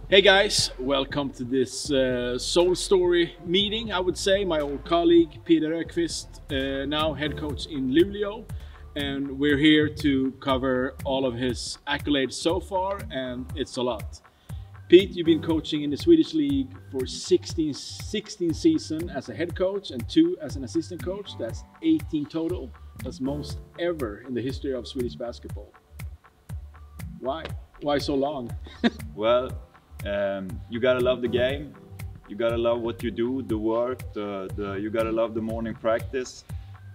Hey guys, welcome to this Solestory meeting. I would say my old colleague Peter Öqvist, now head coach in Luleå, and we're here to cover all of his accolades so far, and it's a lot. Pete, you've been coaching in the Swedish league for 16 seasons as a head coach and 2 as an assistant coach. That's 18 total. That's most ever in the history of Swedish basketball. Why? Why so long? Well, you gotta love the game. You gotta love what you do, the work. You gotta love the morning practice.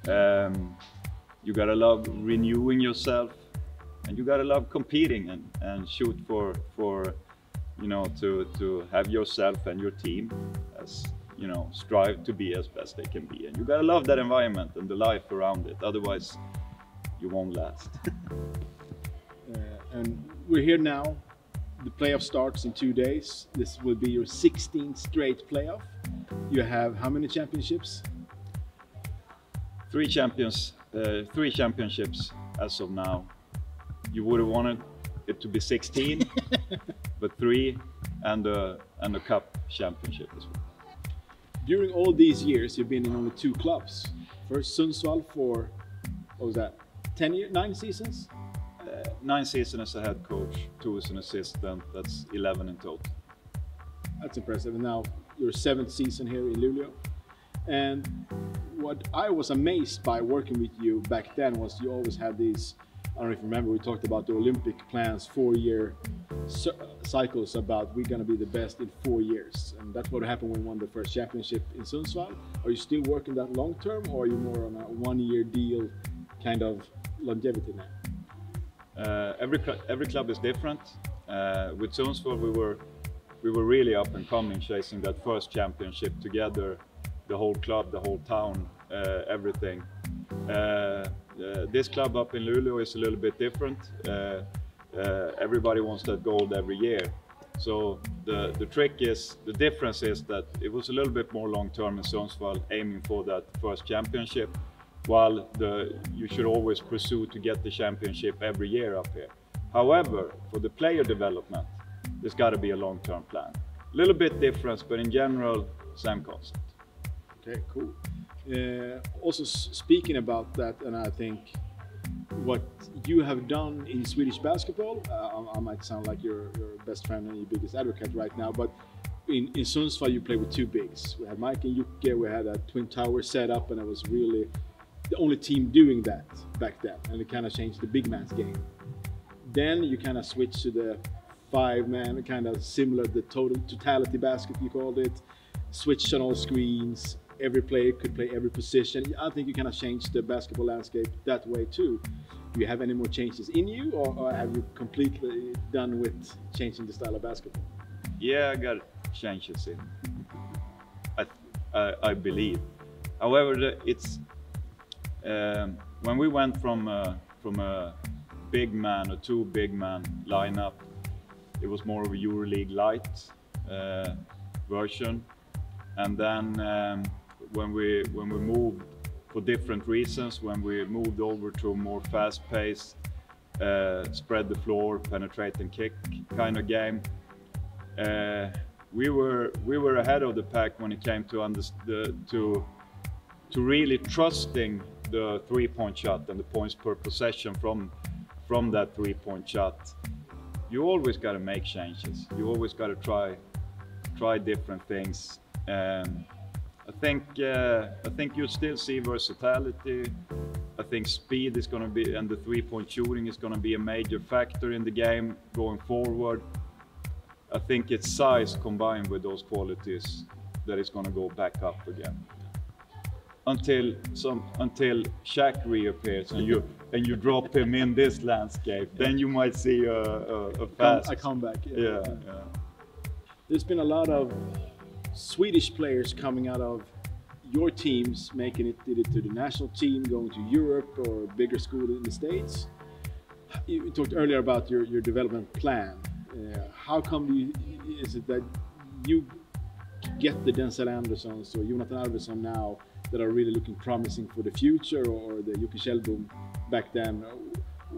You gotta love renewing yourself, and you gotta love competing and shoot for you know, to have yourself and your team as, you know, strive to be as best they can be. And you gotta love that environment and the life around it. Otherwise, you won't last. And we're here now. The playoff starts in 2 days. This will be your 16th straight playoff. You have how many championships? 3 championships as of now. You would have wanted it to be 16, but 3 and a cup championship as well. During all these years, you've been in only 2 clubs. First Sundsvall for, what was that, 9 seasons? 9 seasons as a head coach, 2 as an assistant. That's 11 in total. That's impressive. And now your 7th season here in Luleå. And what I was amazed by working with you back then was you always had these, I don't know if you remember, we talked about the Olympic plans, 4-year cycles about we're going to be the best in 4 years. And that's what happened when we won the first championship in Sundsvall. Are you still working that long term, or are you more on a 1-year deal kind of longevity now? Every club is different. With Sundsvall, we were really up and coming, chasing that first championship together, the whole club, the whole town, everything. This club up in Luleå is a little bit different. Everybody wants that gold every year. So the difference is that it was a little bit more long term in Sundsvall, aiming for that first championship, while you should always pursue to get the championship every year up here. However, for the player development, there's got to be a long-term plan. A little bit difference, but in general, same concept. Okay, cool. Also speaking about that, and I think what you have done in Swedish basketball, I might sound like your best friend and your biggest advocate right now, but in Sundsvall you play with 2 bigs. We had Mike and Jocke, we had a twin tower set up, and it was really the only team doing that back then, and it kind of changed the big man's game. Then you kind of switched to the 5-man, kind of similar, the totality basket you called it, switched on all screens, every player could play every position. I think you kind of changed the basketball landscape that way too. Do you have any more changes in you, or have you completely done with changing the style of basketball? Yeah, I got changes in, I believe. However, it's when we went from a big man or 2 big man lineup, it was more of a EuroLeague light version. And then when we moved for different reasons, when we moved over to a more fast-paced, spread the floor, penetrate and kick kind of game, we were ahead of the pack when it came to really trusting the 3-point shot and the points per possession from that 3-point shot. You always got to make changes. You always got to try different things. I think you'll still see versatility. I think speed is going to be, and the 3-point shooting is going to be a major factor in the game going forward. I think it's size combined with those qualities that is going to go back up again. Until Shaq reappears and you drop him in this landscape, then you might see a comeback. Yeah. There's been a lot of Swedish players coming out of your teams, making it either to the national team, going to Europe or a bigger school in the States. You talked earlier about your development plan. How come is it that you get the Denzel Andersons or Jonathan Arvidsson now that are really looking promising for the future, or the Jocke Kjellbom back then?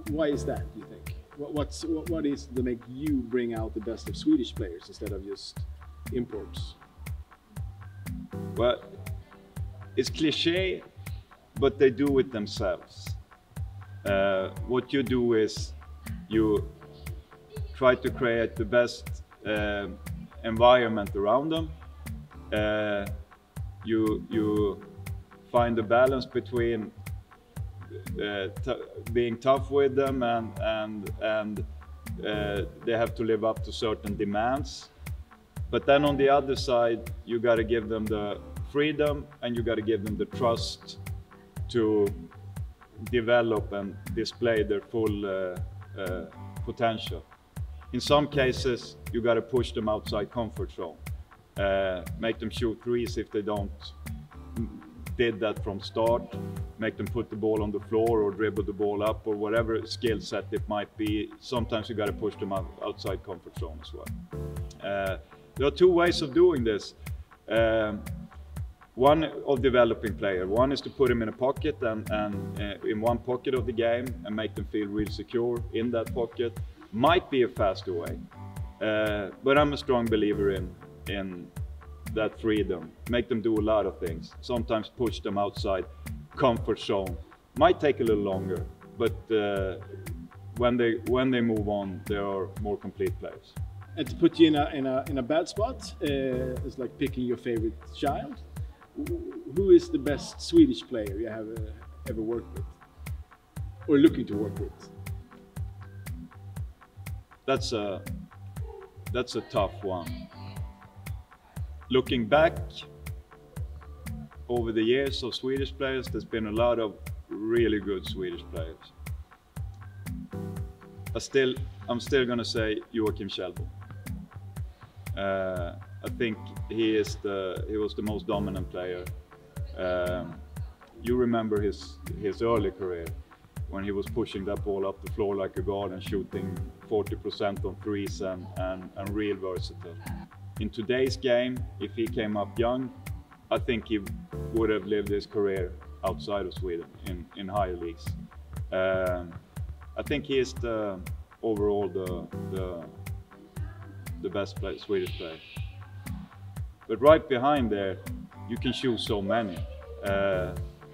Why is that, do you think? What is to make you bring out the best of Swedish players instead of just imports? Well, it's cliche, but they do it themselves. What you do is you try to create the best environment around them. You find the balance between being tough with them and they have to live up to certain demands. But then on the other side, you got to give them the freedom and you got to give them the trust to develop and display their full potential. In some cases, you got to push them outside comfort zone. Make them shoot threes if they don't did that from start. Make them put the ball on the floor or dribble the ball up, or whatever skill set it might be. Sometimes you got to push them outside comfort zone as well. There are two ways of doing this. One of developing player. One is to put them in a pocket and in one pocket of the game and make them feel real secure in that pocket. Might be a faster way, but I'm a strong believer in that freedom. Make them do a lot of things. Sometimes push them outside comfort zone. Might take a little longer, but when they move on, they are more complete players. And to put you in a bad spot, it's like picking your favorite child. Who is the best Swedish player you have ever worked with, or looking to work with? That's a tough one. Looking back over the years of Swedish players, there's been a lot of really good Swedish players. I'm still gonna say Joakim Kjellbom. I think he was the most dominant player. You remember his early career when he was pushing that ball up the floor like a guard and shooting 40% on threes and real versatile. In today's game, if he came up young, I think he would have lived his career outside of Sweden in higher leagues. I think he is overall the best Swedish player. But right behind there, you can choose so many.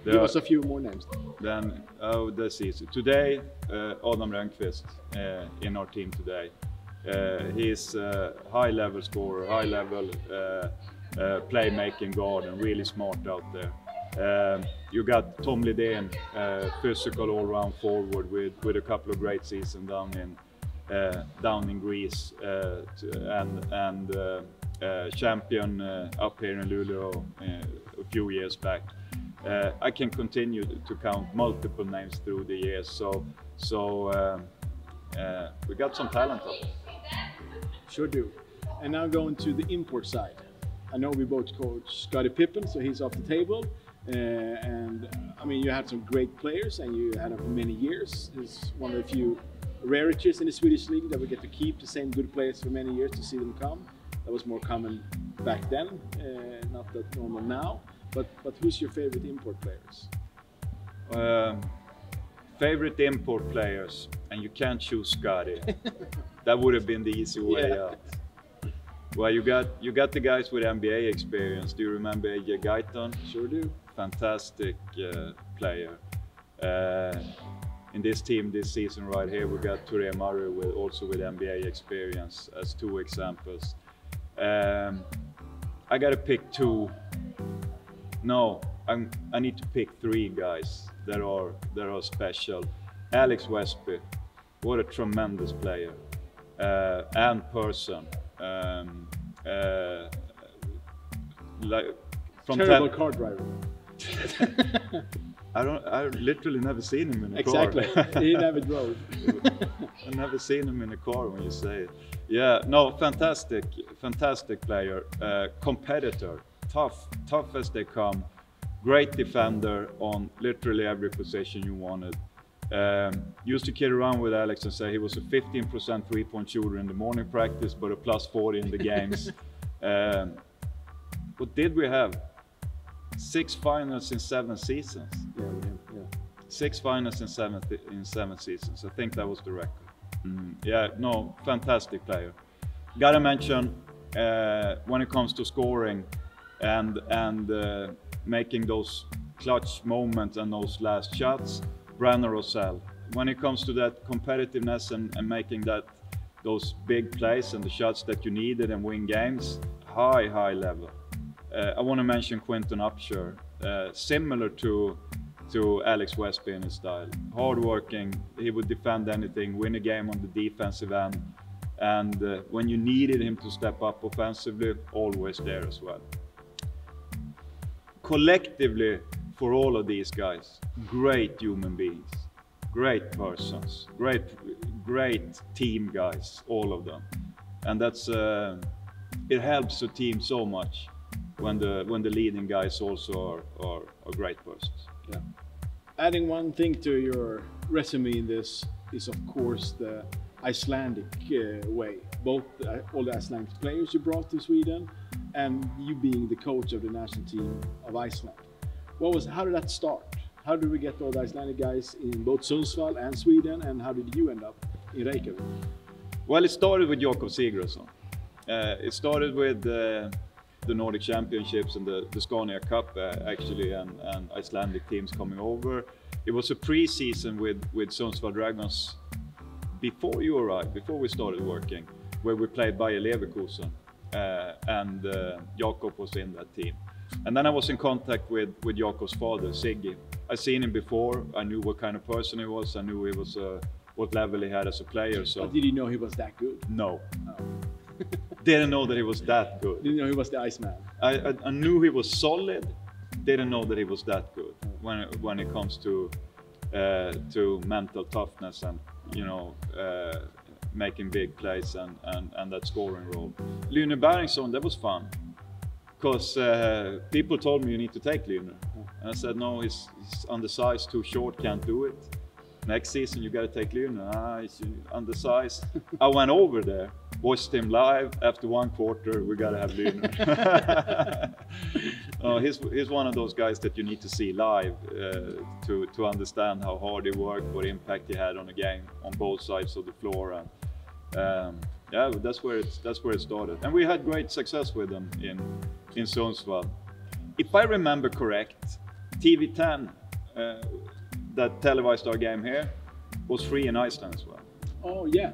Give us a few more names. Then, that's easy. Today, Adam Rönnqvist in our team today. He's a high-level scorer, high-level playmaking guard, and really smart out there. You got Tom Lidén, physical all-round forward with a couple of great seasons down in Greece, and champion up here in Luleå a few years back. I can continue to count multiple names through the years. So we got some talent up there. Sure do. And now going to the import side. I know we both coach Scottie Pippen, so he's off the table. And I mean, you had some great players, and you had him for many years. He's one of the few rarities in the Swedish league that we get to keep the same good players for many years, to see them come. That was more common back then, not that normal now. But who's your favorite import players? Favorite import players, and you can't choose Scottie. That would have been the easy way out. Well, you got the guys with NBA experience. Do you remember AJ Guyton? Sure do. Fantastic player. In this team this season right here, we got Touré Murray also with NBA experience as two examples. I gotta pick two. No, I need to pick three guys that are special. Alex Westby, what a tremendous player and person. Like from terrible car driver. I literally never seen him in a car. Exactly, he never drove. I never seen him in a car when you say it. Yeah, no, fantastic player, competitor, tough as they come, great defender on literally every position you wanted. Used to kid around with Alex and say he was a 15% three-point shooter in the morning practice, but a +40 in the games. what did we have? 6 finals in 7 seasons. Yeah, with him. Yeah. 6 finals in 7 seasons. I think that was the record. Yeah, no, fantastic player. Gotta mention when it comes to scoring and making those clutch moments and those last shots, Brenner Rosell. When it comes to that competitiveness and making those big plays and the shots that you needed and win games, high level. I want to mention Quentin Upshur, similar to Alex Westby in his style. Hardworking, he would defend anything, win a game on the defensive end, and when you needed him to step up offensively, always there as well. Collectively, for all of these guys, great human beings, great persons, great team guys, all of them, and that's it helps the team so much when the leading guys also are great persons. Yeah. Adding one thing to your resume in this is of course the Icelandic way. Both all the Icelandic players you brought to Sweden, and you being the coach of the national team of Iceland. How did that start? How did we get all the Icelandic guys in both Sundsvall and Sweden, and how did you end up in Reykjavik? Well, it started with Jakob Sigurdsson. It started with the Nordic Championships and the Scania Cup actually, and Icelandic teams coming over. It was a pre-season with Sundsvall Dragons before you arrived, before we started working, where we played Bayer Leverkusen, and Jakob was in that team. And then I was in contact with Jakob's father, Siggy. I seen him before. I knew what kind of person he was. I knew he was what level he had as a player. So. But did you know he was that good? No. Oh. Didn't know that he was that good. Didn't know he was the Iceman. I knew he was solid. Didn't know that he was that good when it comes to mental toughness and making big plays and that scoring role. Lyne Beringsson, that was fun. Because people told me you need to take Lyne. And I said, no, he's undersized, too short, can't do it. Next season you got to take Lyne. He's undersized. I went over there, watched him live. After 1 quarter, we got to have Lyne. He's one of those guys that you need to see live to understand how hard he worked, what impact he had on the game on both sides of the floor. And yeah, that's where it started. And we had great success with him in Sundsvall. If I remember correct, TV10 that televised our game here was free in Iceland as well. Oh yeah.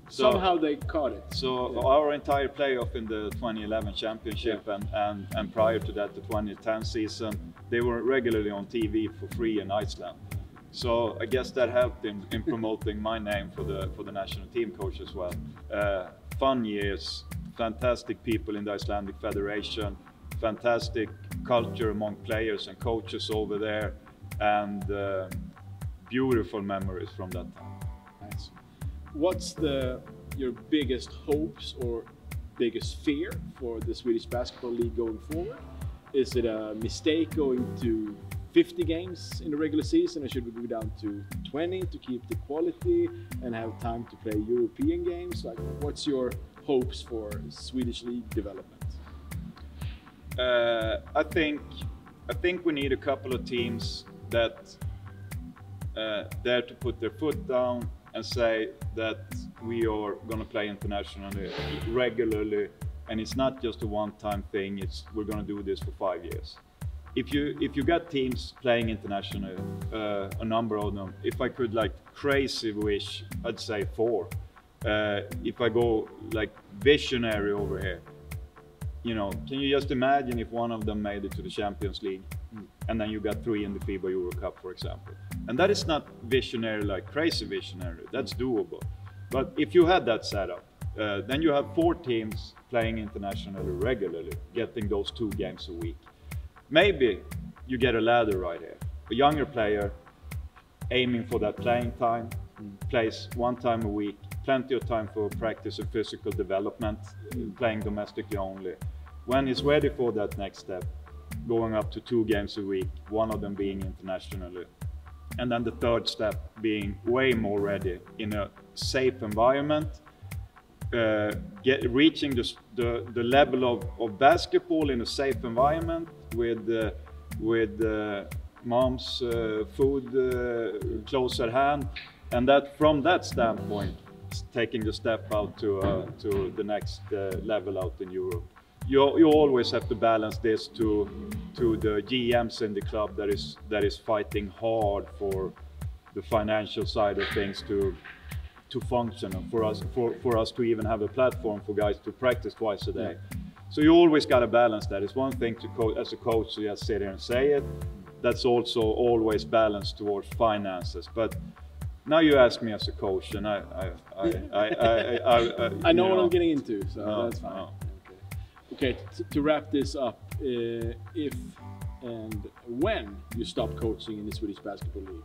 Somehow they caught it. So our entire playoff in the 2011 championship and prior to that, the 2010 season, they were regularly on TV for free in Iceland. So I guess that helped in promoting my name for the national team coach as well. Fun years, fantastic people in the Icelandic Federation, fantastic culture among players and coaches over there, and beautiful memories from that time. Nice. What's your biggest hopes or biggest fear for the Swedish Basketball League going forward? Is it a mistake going to 50 games in the regular season, or should we go down to 20 to keep the quality and have time to play European games? Like, what's your hopes for Swedish league development? I think we need a couple of teams that dare to put their foot down and say that we are going to play internationally regularly, and it's not just a one-time thing. We're going to do this for 5 years. If you got teams playing internationally, a number of them, if I could like crazy wish, I'd say 4. If I go like visionary over here, can you just imagine if one of them made it to the Champions League, and then you got 3 in the FIBA Euro Cup, for example. And that is not visionary, like crazy visionary, that's doable. But if you had that setup, then you have 4 teams playing internationally regularly, getting those 2 games a week. Maybe you get a ladder right here. A younger player aiming for that playing time, plays 1 time a week, plenty of time for practice and physical development, playing domestically only. When he's ready for that next step, going up to 2 games a week, 1 of them being internationally. And then the 3rd step being way more ready in a safe environment, reaching the level of basketball in a safe environment with mom's food close at hand, and that from that standpoint, taking the step out to the next level out in Europe. You always have to balance this to the GMs in the club that is fighting hard for the financial side of things to function, and for us to even have a platform for guys to practice twice a day. So you always got to balance that. It's one thing to as a coach to just sit here and say it. That's also always balanced towards finances. But now you ask me as a coach, and I know what I'm getting into, so that's fine. No. Okay, to wrap this up, if and when you stop coaching in the Swedish Basketball League,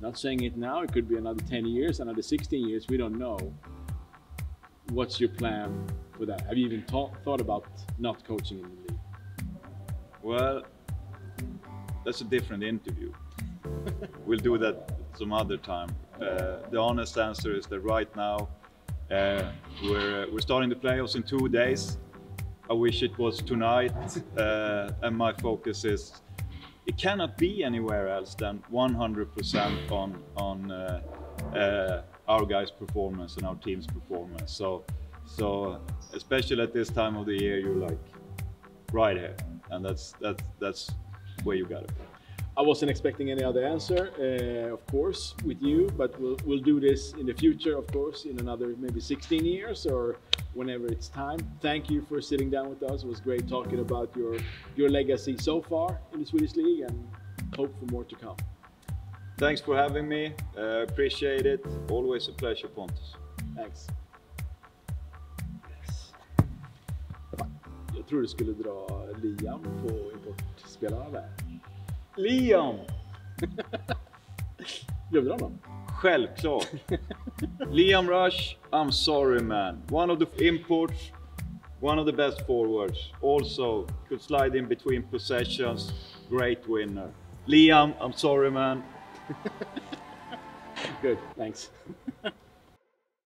not saying it now, it could be another 10 years, another 16 years, we don't know. What's your plan for that? Have you even thought about not coaching in the league? Well, that's a different interview. We'll do that some other time. The honest answer is that right now we're starting the playoffs in 2 days. I wish it was tonight, and my focus is it cannot be anywhere else than 100% on our guys' performance and our team's performance. So especially at this time of the year, you're like right here, and that's where you got it. I wasn't expecting any other answer, of course, with you, but we'll do this in the future, of course, in another maybe 16 years or whenever it's time. Thank you for sitting down with us. It was great talking about your legacy so far in the Swedish League, and hope for more to come. Thanks for having me. Appreciate it. Always a pleasure, Pontus. Thanks. Yes. Jag tror du skulle dra Liam på importspelarna där. Liam! Glömde du honom? Självklart. Liam Rush, I'm sorry man. One of the imports, one of the best forwards. Also could slide in between possessions. Great winner. Liam, I'm sorry man. Good, thanks.